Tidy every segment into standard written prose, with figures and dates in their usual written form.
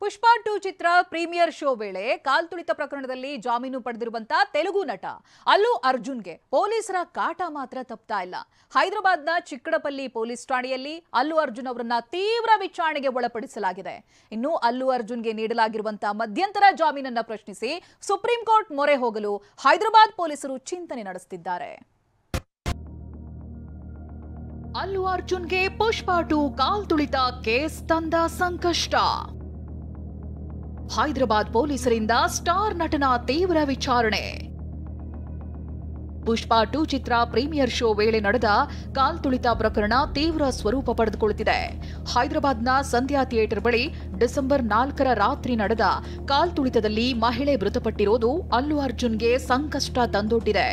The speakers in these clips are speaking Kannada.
ಪುಷ್ಪಾ 2 ಚಿತ್ರ ಪ್ರೀಮಿಯರ್ ಶೋ ವೇಳೆ ಕಾಲ್ತುಳಿತ ಪ್ರಕರಣದಲ್ಲಿ ಜಾಮೀನು ಪಡೆದಿರುವಂತ ತೆಲುಗು ನಟ ಅಲ್ಲು ಅರ್ಜುನ್ಗೆ ಪೊಲೀಸರ ಕಾಟ ಮಾತ್ರ ತಪ್ತಾ ಇಲ್ಲ. ಹೈದರಾಬಾದ್ನ ಚಿಕ್ಕಡಪಲ್ಲಿ ಪೊಲೀಸ್ ಠಾಣೆಯಲ್ಲಿ ಅಲ್ಲು ಅರ್ಜುನ್ ಅವರನ್ನ ತೀವ್ರ ವಿಚಾರಣೆಗೆ ಒಳಪಡಿಸಲಾಗಿದೆ. ಇನ್ನು ಅಲ್ಲು ಅರ್ಜುನ್ಗೆ ನೀಡಲಾಗಿರುವಂತ ಮಧ್ಯಂತರ ಜಾಮೀನನ್ನ ಪ್ರಶ್ನಿಸಿ ಸುಪ್ರೀಂ ಕೋರ್ಟ್ ಮೊರೆ ಹೋಗಲು ಹೈದರಾಬಾದ್ ಪೊಲೀಸರು ಚಿಂತನೆ ನಡೆಸುತ್ತಿದ್ದಾರೆ. ಅಲ್ಲು ಅರ್ಜುನ್ಗೆ ಪುಷ್ಪಾ 2 ಕಾಲ್ತುಳಿತ ಕೇಸ್ ತಂದ ಸಂಕಷ್ಟ. ಹೈದರಾಬಾದ್ ಪೊಲೀಸರಿಂದ ಸ್ಟಾರ್ ನಟನ ತೀವ್ರ ವಿಚಾರಣೆ. ಪುಷ್ಪಾ 2 ಚಿತ್ರ ಪ್ರೀಮಿಯರ್ ಶೋ ವೇಳೆ ನಡೆದ ಕಾಲ್ತುಳಿತ ಪ್ರಕರಣ ತೀವ್ರ ಸ್ವರೂಪ ಪಡೆದುಕೊಳ್ಳುತ್ತಿದೆ. ಹೈದರಾಬಾದ್ನ ಸಂಧ್ಯಾ ಥಿಯೇಟರ್ ಬಳಿ ಡಿಸೆಂಬರ್ 4ರ ರಾತ್ರಿ ನಡೆದ ಕಾಲ್ತುಳಿತದಲ್ಲಿ ಮಹಿಳೆ ಮೃತಪಟ್ಟಿರೋದು ಅಲ್ಲು ಅರ್ಜುನ್ಗೆ ಸಂಕಷ್ಟ ತಂದೊಡ್ಡಿದೆ.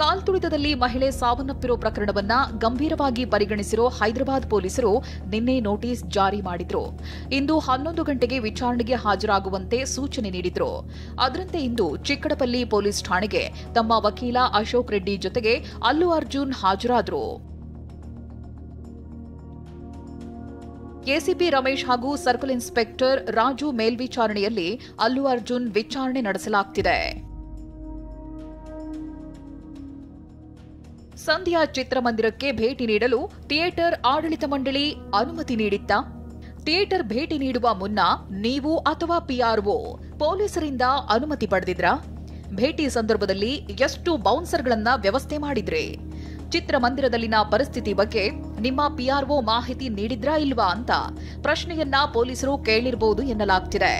ಕಾಲ್ತುಳಿತದಲ್ಲಿ ಮಹಿಳೆ ಸಾವನ್ನಪ್ಪಿರೋ ಪ್ರಕರಣವನ್ನ ಗಂಭೀರವಾಗಿ ಪರಿಗಣಿಸಿರೋ ಹೈದರಾಬಾದ್ ಪೊಲೀಸರು ನಿನ್ನೆ ನೋಟಿಸ್ ಜಾರಿ ಮಾಡಿದ್ರು. ಇಂದು 11 ಗಂಟೆಗೆ ವಿಚಾರಣೆಗೆ ಹಾಜರಾಗುವಂತೆ ಸೂಚನೆ ನೀಡಿದ್ರು. ಅದರಂತೆ ಇಂದು ಚಿಕ್ಕಡಪಲ್ಲಿ ಪೊಲೀಸ್ ಠಾಣೆಗೆ ತಮ್ಮ ವಕೀಲ ಅಶೋಕ್ ರೆಡ್ಡಿ ಜೊತೆಗೆ ಅಲ್ಲು ಅರ್ಜುನ್ ಹಾಜರಾದ್ರು. ಎಸಿಪಿ ರಮೇಶ್ ಹಾಗೂ ಸರ್ಕಲ್ ಇನ್ಸ್ಪೆಕ್ಟರ್ ರಾಜು ಮೇಲ್ವಿಚಾರಣೆಯಲ್ಲಿ ಅಲ್ಲು ಅರ್ಜುನ್ ವಿಚಾರಣೆ ನಡೆಸಲಾಗುತ್ತಿದೆ. ಸಂಧ್ಯಾ ಚಿತ್ರಮಂದಿರಕ್ಕೆ ಭೇಟಿ ನೀಡಲು ಥಿಯೇಟರ್ ಆಡಳಿತ ಮಂಡಳಿ ಅನುಮತಿ ನೀಡಿತ್ತ? ಥಿಯೇಟರ್ ಭೇಟಿ ನೀಡುವ ಮುನ್ನ ನೀವು ಅಥವಾ ಪಿಆರ್ಒ ಪೊಲೀಸರಿಂದ ಅನುಮತಿ ಪಡೆದಿದ್ರಾ? ಭೇಟಿ ಸಂದರ್ಭದಲ್ಲಿ ಎಷ್ಟು ಬೌನ್ಸರ್ಗಳನ್ನ ವ್ಯವಸ್ಥೆ ಮಾಡಿದ್ರಿ? ಚಿತ್ರಮಂದಿರದಲ್ಲಿನ ಪರಿಸ್ಥಿತಿ ಬಗ್ಗೆ ನಿಮ್ಮ ಪಿಆರ್ಒ ಮಾಹಿತಿ ನೀಡಿದ್ರಾ ಇಲ್ವಾ ಅಂತ ಪ್ರಶ್ನೆಯನ್ನ ಪೊಲೀಸರು ಕೇಳಿರಬಹುದು ಎನ್ನಲಾಗ್ತಿದೆ.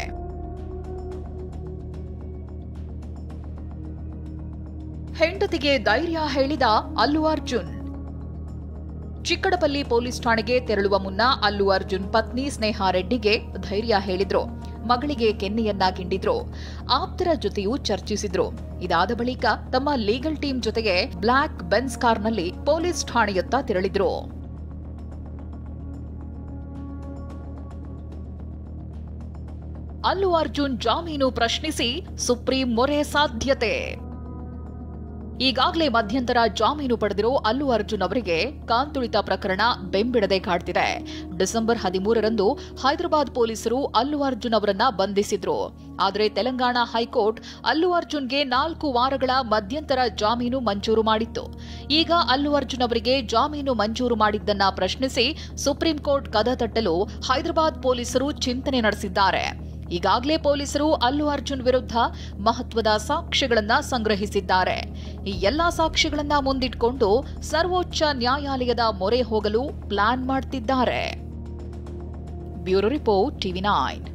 ಹೆಂಡತಿಗೆ ಧೈರ್ಯ ಹೇಳಿದ ಅಲ್ಲು ಅರ್ಜುನ್. ಚಿಕ್ಕಡಪಲ್ಲಿ ಪೊಲೀಸ್ ಠಾಣೆಗೆ ತೆರಳುವ ಮುನ್ನ ಅಲ್ಲು ಅರ್ಜುನ್ ಪತ್ನಿ ಸ್ನೇಹಾ ರೆಡ್ಡಿಗೆ ಧೈರ್ಯ ಹೇಳಿದ್ರು. ಮಗಳಿಗೆ ಕೆನ್ನೆಯನ್ನ ಗಿಂಡಿದ್ರು. ಆಪ್ತರ ಜೊತೆಯೂ ಚರ್ಚಿಸಿದ್ರು. ಇದಾದ ಬಳಿಕ ತಮ್ಮ ಲೀಗಲ್ ಟೀಮ್ ಜೊತೆಗೆ ಬ್ಲಾಕ್ ಬೆನ್ಸ್ ಕಾರ್ನಲ್ಲಿ ಪೊಲೀಸ್ ಠಾಣೆಯತ್ತ ತೆರಳಿದ್ರು. ಅಲ್ಲು ಅರ್ಜುನ್ ಜಾಮೀನು ಪ್ರಶ್ನಿಸಿ ಸುಪ್ರೀಂ ಮೊರೆ ಸಾಧ್ಯತೆ. ಈಗಾಗಲೇ ಮಧ್ಯಂತರ ಜಾಮೀನು ಪಡೆದಿರೋ ಅಲ್ಲು ಅರ್ಜುನ್ ಅವರಿಗೆ ಕಾಲ್ತುಳಿತ ಪ್ರಕರಣ ಬೆಂಬಿಡದೆ ಕಾಡ್ತಿದೆ. ಡಿಸೆಂಬರ್ 13ರಂದು ಹೈದರಾಬಾದ್ ಪೊಲೀಸರು ಅಲ್ಲು ಅರ್ಜುನ್ ಅವರನ್ನ ಬಂಧಿಸಿದ್ರು. ಆದರೆ ತೆಲಂಗಾಣ ಹೈಕೋರ್ಟ್ ಅಲ್ಲು ಅರ್ಜುನ್ಗೆ 4 ವಾರಗಳ ಮಧ್ಯಂತರ ಜಾಮೀನು ಮಂಜೂರು ಮಾಡಿತ್ತು. ಈಗ ಅಲ್ಲು ಅರ್ಜುನ್ ಅವರಿಗೆ ಜಾಮೀನು ಮಂಜೂರು ಮಾಡಿದ್ದನ್ನ ಪ್ರಶ್ನಿಸಿ ಸುಪ್ರೀಂ ಕೋರ್ಟ್ ಕದ ತಟ್ಟಲು ಹೈದರಾಬಾದ್ ಪೊಲೀಸರು ಚಿಂತನೆ ನಡೆಸಿದ್ದಾರೆ. ಈಗಾಗಲೇ ಪೊಲೀಸರು ಅಲ್ಲು ಅರ್ಜುನ್ ವಿರುದ್ಧ ಮಹತ್ವದ ಸಾಕ್ಷ್ಯಗಳನ್ನ ಸಂಗ್ರಹಿಸಿದ್ದಾರೆ. ಈ ಎಲ್ಲಾ ಸಾಕ್ಷ್ಯಗಳನ್ನ ಮುಂದಿಟ್ಕೊಂಡು ಸರ್ವೋಚ್ಚ ನ್ಯಾಯಾಲಯದ ಮೊರೆ ಹೋಗಲು ಪ್ಲಾನ್ ಮಾಡ್ತಿದ್ದಾರೆ. Bureau report, TV9.